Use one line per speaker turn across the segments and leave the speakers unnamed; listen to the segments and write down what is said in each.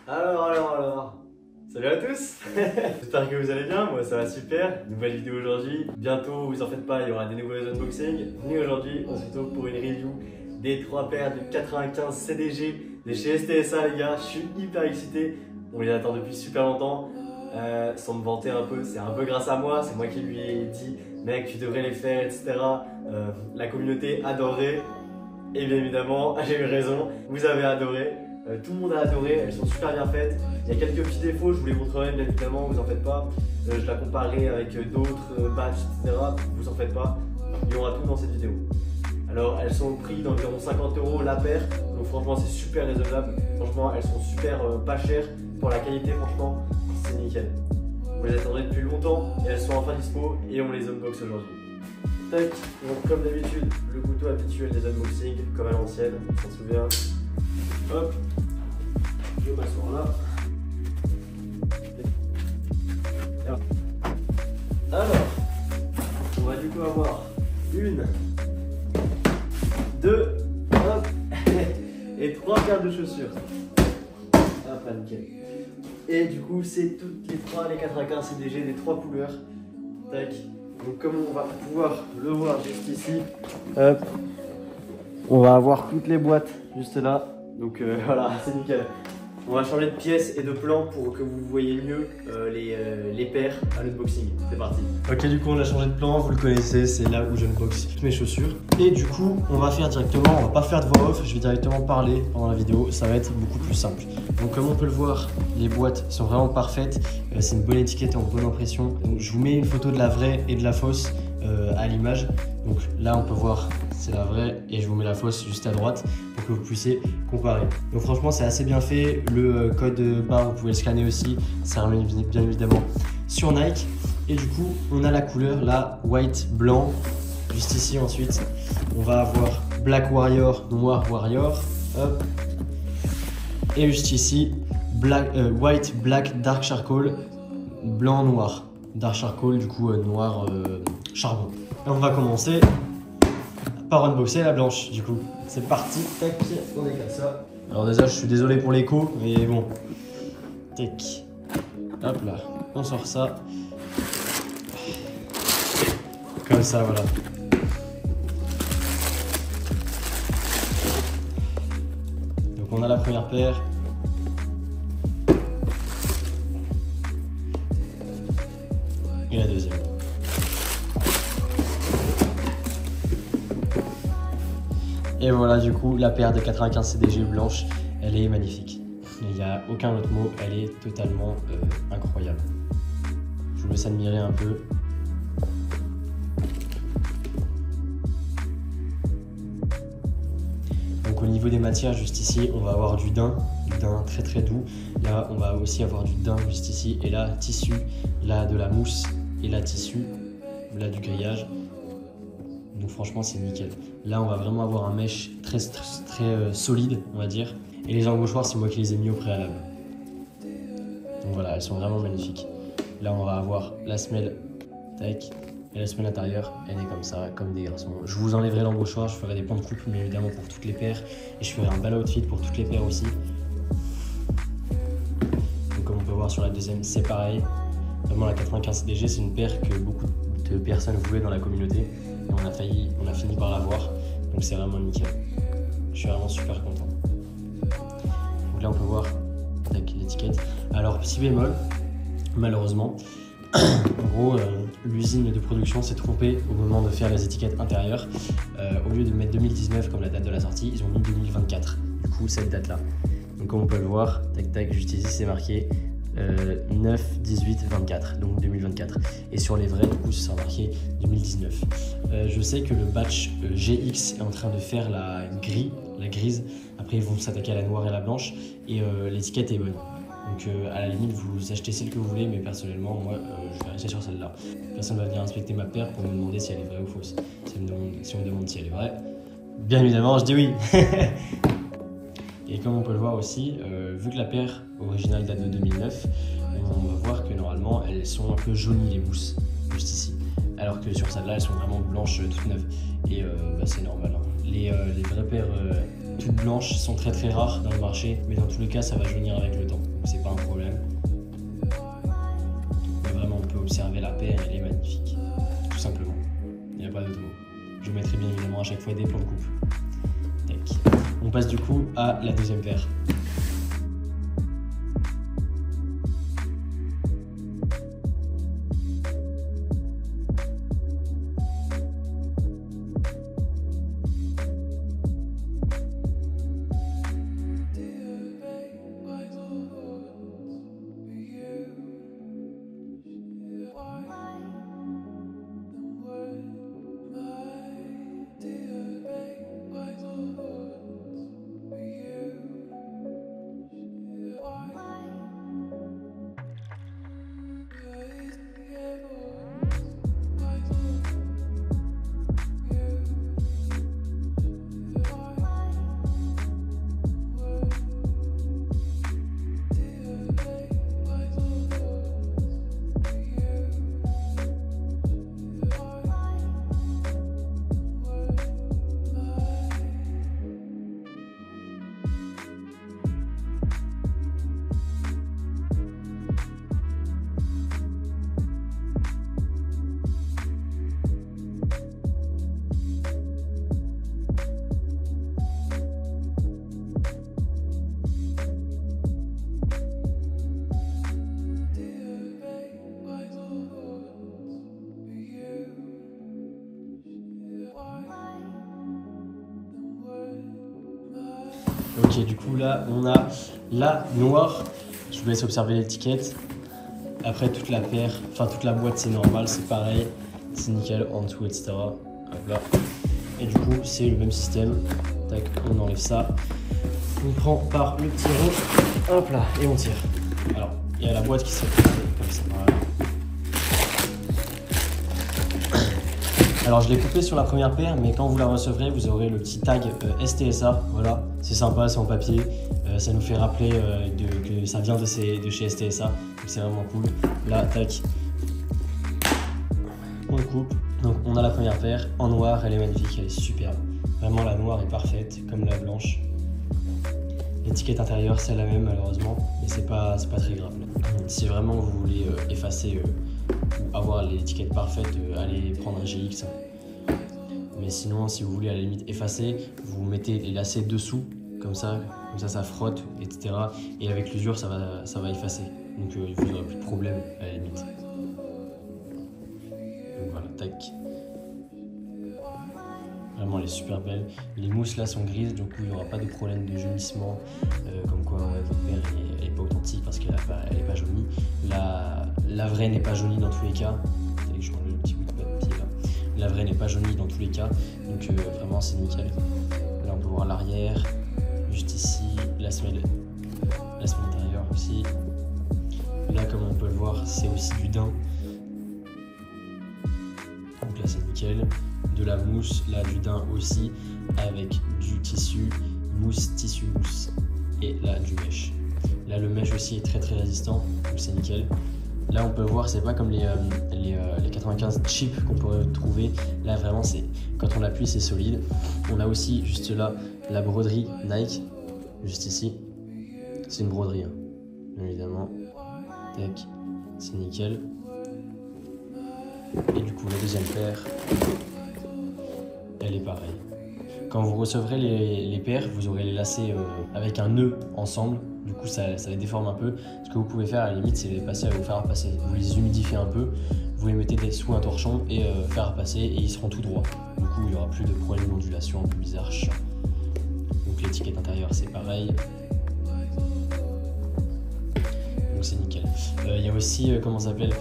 Alors, salut à tous. J'espère que vous allez bien, moi ça va super. Nouvelle vidéo aujourd'hui, bientôt, vous en faites pas, il y aura des nouveaux unboxings. Mais aujourd'hui, on se retrouve pour une review des 3 paires de 95 CDG de chez STSA les gars. Je suis hyper excité, on les attend depuis super longtemps. Sans me vanter un peu, c'est un peu grâce à moi, c'est moi qui lui ai dit mec tu devrais les faire, etc. La communauté adorait, et bien évidemment j'ai eu raison, vous avez adoré. Tout le monde a adoré, elles sont super bien faites. Il y a quelques petits défauts, je vous les montrerai bien évidemment, vous en faites pas. Je la comparerai avec d'autres batchs, etc. Vous en faites pas, il y aura tout dans cette vidéo. Alors elles sont au prix d'environ 50 € la paire, donc franchement c'est super raisonnable. Franchement elles sont super pas chères pour la qualité, franchement c'est nickel. Vous les attendrez depuis longtemps et elles sont enfin dispo et on les unbox aujourd'hui. Tac, donc comme d'habitude, le couteau habituel des unboxings, comme à l'ancienne, on s'en souvient. Hop, je m'assois là. Alors, on va du coup avoir une, deux, hop, et 3 paires de chaussures. Hop, nickel. Et du coup, c'est toutes les 95 CDG des 3 couleurs. Tac. Donc, comme on va pouvoir le voir juste ici, hop, on va avoir toutes les boîtes juste là. Donc voilà, c'est nickel. On va changer de pièce et de plan pour que vous voyez mieux les paires à l'unboxing. C'est parti. Ok, du coup on a changé de plan, vous le connaissez, c'est là où j'unbox toutes mes chaussures. Et du coup, on va faire directement, on va pas faire de voix off, je vais directement parler pendant la vidéo, ça va être beaucoup plus simple. Donc comme on peut le voir, les boîtes sont vraiment parfaites, c'est une bonne étiquette en bonne impression. Donc je vous mets une photo de la vraie et de la fausse à l'image. Donc là on peut voir c'est la vraie et je vous mets la fausse juste à droite pour que vous puissiez comparer. Donc franchement c'est assez bien fait, le code barre vous pouvez le scanner aussi, ça remet bien évidemment sur Nike. Et du coup on a la couleur là, white, blanc, juste ici ensuite on va avoir black warrior, noir warrior, hop. Et juste ici black, white, black, dark charcoal, blanc, noir. Dark charcoal du coup noir charbon. Et on va commencer par unboxer la blanche du coup. C'est parti, tac, on décale ça. Alors déjà je suis désolé pour l'écho, mais bon. Tac. Hop là, on sort ça. Comme ça, voilà. Donc on a la première paire. Et la deuxième. Et voilà du coup la paire de 95 CDG blanche, elle est magnifique. Il n'y a aucun autre mot, elle est totalement incroyable. Je vous laisse admirer un peu. Donc au niveau des matières, juste ici, on va avoir du daim très très doux. Là, on va aussi avoir du daim juste ici. Et là, tissu, là de la mousse et là tissu, là du grillage. Donc franchement c'est nickel. Là on va vraiment avoir un mesh très solide on va dire. Et les embauchoirs c'est moi qui les ai mis au préalable. Donc voilà, elles sont vraiment magnifiques. Là on va avoir la semelle, tac, et la semelle intérieure, elle est comme ça, comme des garçons. Je vous enlèverai l'embauchoir, je ferai des plans de coupe mais évidemment pour toutes les paires. Et je ferai un bel outfit pour toutes les paires aussi. Donc comme on peut voir sur la deuxième c'est pareil. Vraiment la 95 CDG c'est une paire que beaucoup de personnes voulaient dans la communauté. Et on a fini par l'avoir, donc c'est vraiment nickel. Je suis vraiment super content. Donc là on peut voir l'étiquette. Alors petit bémol, malheureusement, en gros l'usine de production s'est trompée au moment de faire les étiquettes intérieures. Au lieu de mettre 2019 comme la date de la sortie, ils ont mis 2024, du coup cette date là. Donc comme on peut le voir, tac tac, juste ici c'est marqué 9, 18, 24, donc 2024. Et sur les vrais, du coup, ça sera marqué 2019. Je sais que le batch GX est en train de faire la grise. Après, ils vont s'attaquer à la noire et la blanche. Et l'étiquette est bonne. Donc, à la limite, vous achetez celle que vous voulez. Mais personnellement, moi, je vais rester sur celle-là. Personne ne va venir inspecter ma paire pour me demander si elle est vraie ou fausse. Si on me demande si elle est vraie, bien évidemment, je dis oui. Et comme on peut le voir aussi, vu que la paire originale date de 2009, on va voir que normalement elles sont un peu jaunies les mousses, juste ici. Alors que sur celle-là elles sont vraiment blanches toutes neuves. Et bah, c'est normal. Hein. Les vraies paires
toutes blanches sont très rares dans le marché, mais dans tous les cas ça va jaunir avec le temps, donc c'est pas un problème. Mais vraiment on peut observer la paire, elle est magnifique, tout simplement, il n'y a pas d'autre mot. Je mettrai bien évidemment à chaque fois des plans de coupe. Tac. On passe du coup à la deuxième paire. Ok, du coup là on a la noire, je vous laisse observer l'étiquette. Après toute la paire, enfin toute la boîte c'est normal, c'est pareil, c'est nickel en dessous etc. Hop là. Et du coup c'est le même système, tac, on enlève ça, on prend par le petit rond, hop là, et on tire. Alors il y a la boîte qui se fait comme ça. Voilà. Alors je l'ai coupé sur la première paire, mais quand vous la recevrez, vous aurez le petit tag STSA, voilà, c'est sympa, c'est en papier, ça nous fait rappeler que ça vient de chez STSA, donc c'est vraiment cool. Là, tac, on coupe, donc on a la première paire, en noir, elle est magnifique, elle est superbe, vraiment la noire est parfaite, comme la blanche. L'étiquette intérieure c'est la même malheureusement, mais c'est pas très grave. Si vraiment vous voulez effacer ou avoir l'étiquette parfaite, allez prendre un GX. Mais sinon, si vous voulez à la limite effacer, vous mettez les lacets dessous, comme ça ça frotte, etc. Et avec l'usure, ça va effacer. Donc vous n'aurez plus de problème à la limite. Donc voilà, tac. Vraiment, elle est super belle. Les mousses là sont grises, du coup il n'y aura pas de problème de jaunissement, comme quoi ouais, votre paire elle est pas authentique parce qu'elle n'est pas jaunie. La vraie n'est pas jaunie dans tous les cas. Je change le petit bout de papier là. La vraie n'est pas jaunie dans tous les cas, donc vraiment c'est nickel. Là on peut voir l'arrière, juste ici, la semelle intérieure aussi. Là comme on peut le voir, c'est aussi du daim. Donc là c'est nickel. De la mousse, là du daim aussi, avec du tissu, tissu mousse. Et là du mèche. Là le mèche aussi est très résistant, donc c'est nickel. Là on peut voir, c'est pas comme les 95 cheap qu'on pourrait trouver. Là vraiment c'est, quand on appuie c'est solide. On a aussi juste là la broderie Nike, juste ici. C'est une broderie, hein, bien évidemment. Tac, c'est nickel. Et du coup la deuxième paire, elle est pareille. Quand vous recevrez les paires, vous aurez les lacets avec un nœud ensemble. Du coup, ça les déforme un peu. Ce que vous pouvez faire à la limite, c'est les passer à vous faire passer. Vous les humidifiez un peu, vous les mettez sous un torchon et faire passer et ils seront tout droits. Du coup, il n'y aura plus de problème d'ondulation un peu bizarre. Donc l'étiquette intérieure, c'est pareil. Donc c'est nickel. Il y a aussi, comment ça s'appelle,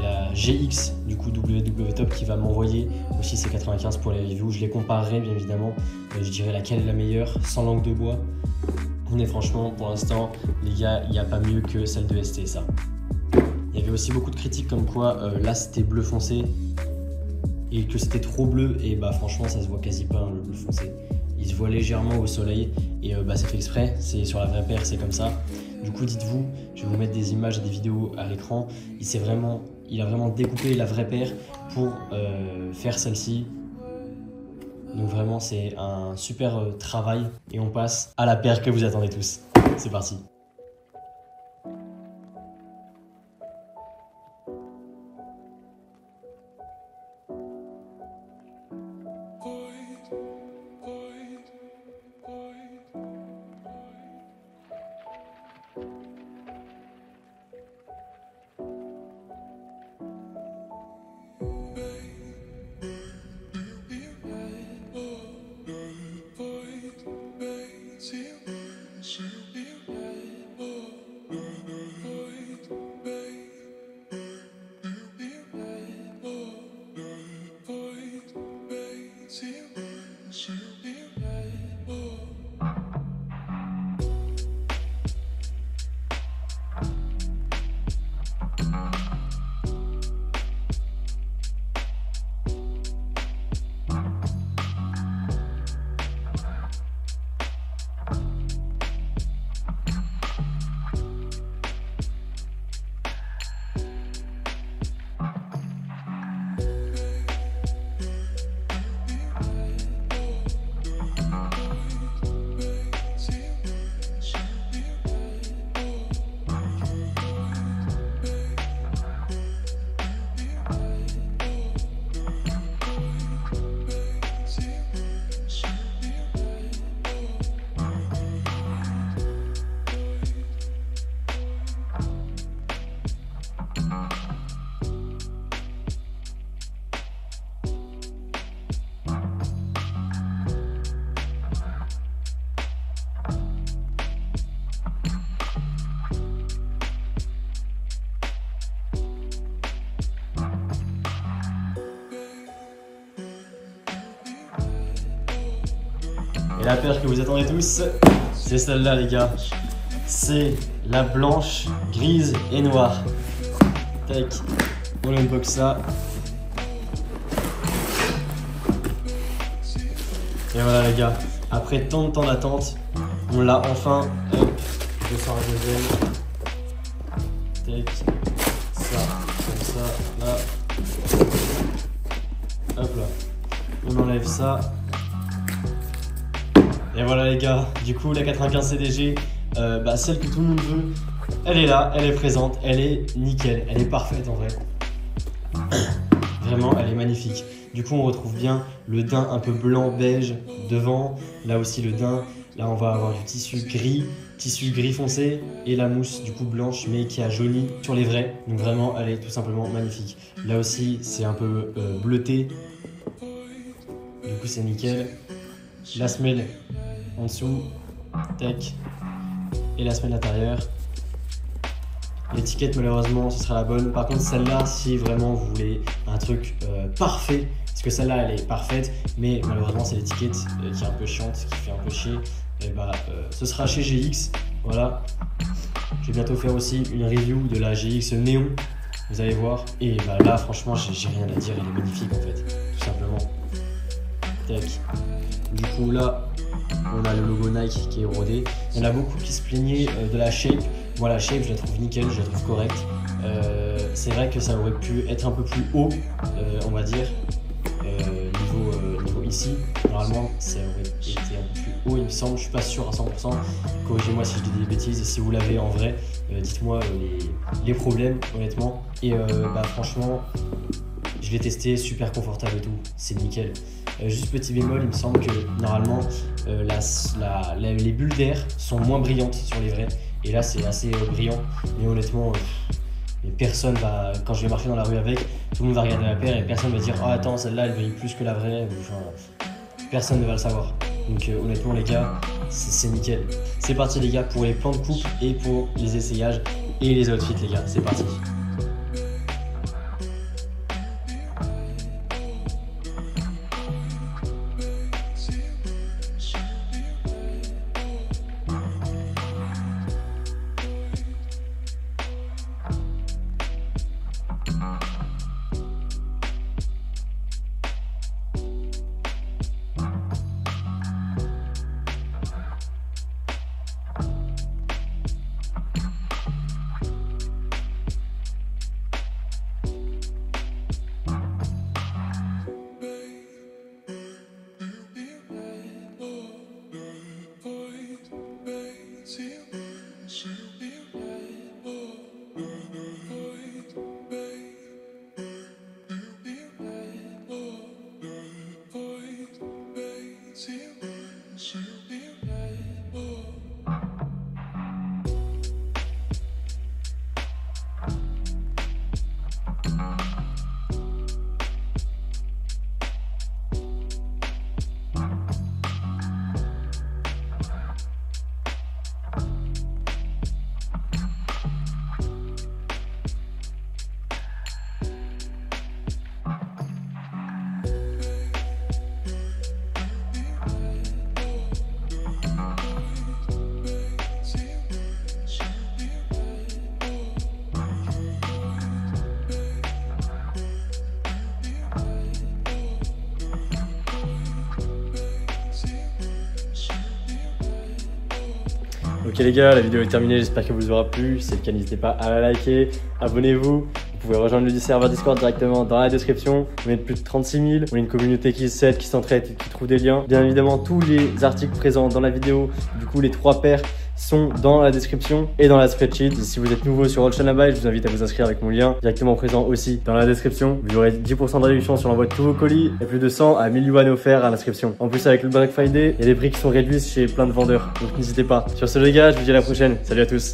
la GX, du coup WW Top, qui va m'envoyer aussi ces 95 pour les reviews. Je les comparerai bien évidemment. Je dirai laquelle est la meilleure, sans langue de bois. Mais franchement, pour l'instant, les gars, il n'y a pas mieux que celle de STSA. Il y avait aussi beaucoup de critiques comme quoi là c'était bleu foncé et que c'était trop bleu, et bah franchement ça se voit quasi pas, hein, le bleu foncé. Il se voit légèrement au soleil et bah c'est fait exprès, c'est sur la vraie paire, c'est comme ça. Du coup dites-vous, je vais vous mettre des images et des vidéos à l'écran, il a vraiment découpé la vraie paire pour faire celle-ci. Donc vraiment, c'est un super travail. Et on passe à la paire que vous attendez tous. C'est parti. Et la paire que vous attendez tous, c'est celle-là les gars. C'est la blanche, grise et noire. Tac, on unbox ça. Et voilà les gars, après tant de temps d'attente, on l'a enfin. Hop, je sors la deuxième. Tac, ça, comme ça, là. Hop là, on enlève ça. Et voilà les gars, du coup la 95 CDG, celle que tout le monde veut, elle est là, elle est présente, elle est nickel, elle est parfaite en vrai. Vraiment, elle est magnifique. Du coup on retrouve bien le daim un peu blanc beige devant, là aussi le daim, là on va avoir du tissu gris foncé et la mousse du coup blanche mais qui a jauni sur les vrais. Donc vraiment elle est tout simplement magnifique. Là aussi c'est un peu bleuté, du coup c'est nickel. La semelle en dessous, tac, et la semelle intérieure. L'étiquette malheureusement ce sera la bonne. Par contre celle-là, si vraiment vous voulez un truc parfait, parce que celle-là elle est parfaite, mais malheureusement c'est l'étiquette qui est un peu chiante, qui fait un peu chier, et ce sera chez GX, voilà. Je vais bientôt faire aussi une review de la GX Néon, vous allez voir. Et là franchement j'ai rien à dire, elle est magnifique en fait, tout simplement. Tac. Du coup là, on a le logo Nike qui est rodé. Il y en a beaucoup qui se plaignaient de la shape. Moi la shape je la trouve nickel, je la trouve correcte. C'est vrai que ça aurait pu être un peu plus haut, on va dire, niveau ici. Normalement ça aurait été un peu plus haut il me semble, je suis pas sûr à 100%. Corrigez-moi si je dis des bêtises et si vous l'avez en vrai, dites-moi les problèmes honnêtement. Et franchement, je l'ai testé, super confortable et tout, c'est nickel. Juste petit bémol, il me semble que normalement les bulles d'air sont moins brillantes sur les vrais. Et là c'est assez brillant, mais honnêtement personne va, quand je vais marcher dans la rue avec, tout le monde va regarder la paire et personne va dire ah attends celle-là elle brille plus que la vraie, enfin, personne ne va le savoir. Donc honnêtement les gars, c'est nickel. C'est parti les gars pour les plans de coupe et pour les essayages et les outfits les gars, c'est parti. Ok les gars, la vidéo est terminée, j'espère qu'elle vous aura plu. Si c'est le cas, n'hésitez pas à la liker, abonnez-vous. Vous pouvez rejoindre le serveur Discord directement dans la description. On est de plus de 36 000. On est une communauté qui s'aide, qui s'entraide et qui trouve des liens. Bien évidemment, tous les articles présents dans la vidéo, du coup les 3 paires, sont dans la description et dans la spreadsheet. Et si vous êtes nouveau sur Rollshanaby, je vous invite à vous inscrire avec mon lien directement présent aussi dans la description. Vous aurez 10% de réduction sur l'envoi de tous vos colis et plus de 100 à 1000 yuan offerts à l'inscription. En plus, avec le Black Friday, il y a des prix qui sont réduits chez plein de vendeurs. Donc n'hésitez pas. Sur ce les gars, je vous dis à la prochaine. Salut à tous.